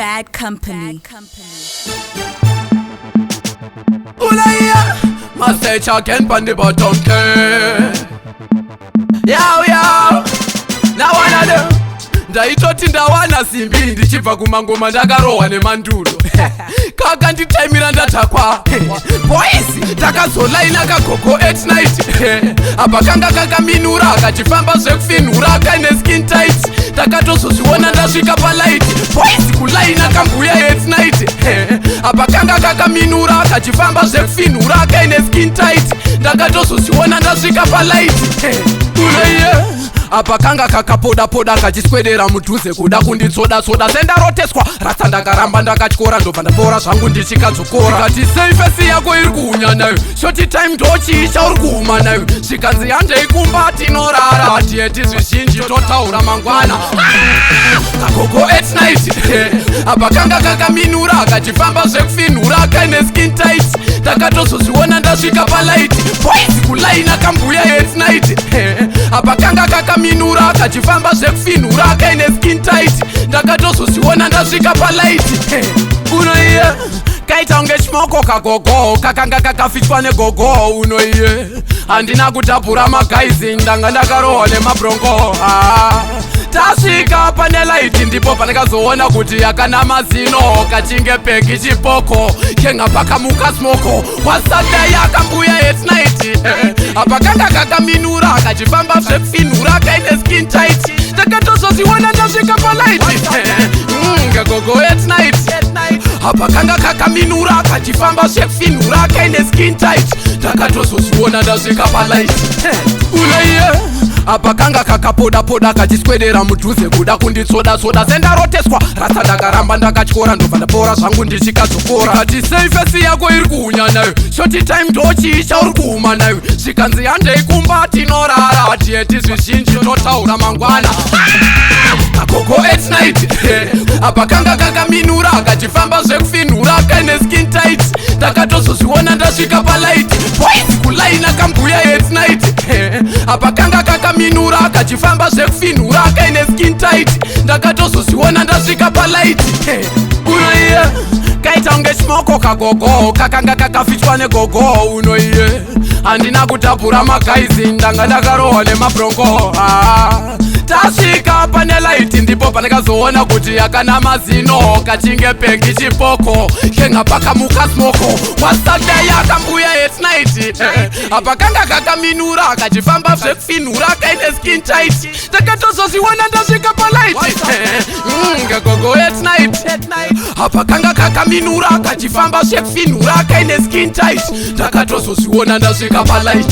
Bad company. Ulaya, Master Chaken Pandi Botonke. Yo, now another. Ndaitoti ndawana simbi ndichibva kumangoma ndakarohwa nemanduro kaka nditaimira ndatakwa boys takazolaina kagogo at night apa kanga kakaminura akachifamba zvekufinhura akaine skin tight takatozozviona ndasvika palight boys kulaina kambuya at night apa kanga kakaminura akachifamba zvekufinhura akaine skin tight takatozozviona ndasvika palight apa kanga kakapoda-poda kachiswedera mudhuze kuda kunditsoda-tsoda sendaroteswa rasa ndakaramba ndakatyora ndobva ndapora zvangu ndichikadzokora kati seifesi yako iri kuunya nayo shoti time ndochiisha uri kuuma nayo zvikanzi handeikumba tinorara hatieti zvizhinji totaura mangwana kagogo at night apa kanga kakaminura akachifamba zvekufinhura akaine skin tight takatozozviona ndasvika palight boys kulaina kambuya at night apa kanga kakaminura akachifamba zvekufinhura akaine skin tight ndakatozozviona ndasvika palight unoiye kaita unge chimoko kagogo kakanga kakafitwa negogo unoiye handina kutapura magaizi ndanga ndakarohwa nemabrongo tasvika pane laiti ndipo pandakazoona kuti yakana mazino kachinge peki chipoko kenga pakamuka smoko wasaday akambuya at night apa kanga kakaminura akachifamba zvekufinhura akaine skin tight takatozozviona ndasvika palight kagogo at night apa kanga kakaminura akachifamba zvekufinhura akaine skin tight takatozozviona ndasvika palight unoiye apa kanga kakapoda-poda kachiswedera mudhuze kuda kunditsoda-tsoda sendaroteswa rasa ndakaramba ndakatyora ndobva ndapora zvangu ndichikadzokora kati seifesi yako iri kuunya nayo shoti time ndochiisha uri kuuma nayo zvikanzi handeikumba tinorara hatieti zvizhinji totaura mangwana kagogo at night apa kanga kakaminura akachifamba zvekufinhura akaine skin tight takatozozviona ndasvika palight boys kulaina kambuya at night apa kanga kakaminura akachifamba zvekufinhura akaine skin tight ndakatozozviona ndasvika palight unoiye kaita unge chimoko kagogo kakanga kakafitwa negogo unoiye handina kutapura magaizi ndanga ndakarohwa nemabrongo tasvika pane laiti ndipo pandakazoona kuti yakana mazino kachinge peki chipoko kenga pakamuka smoko wasaday akambuya at night apa kanga kakaminura akachifamba zvekufinhura akaine skin tight takatozozviona ndasvika palight kagogo at night apa kanga kakaminura akachifamba zvekufinhura akaine skin tight takatozozviona ndasvika palight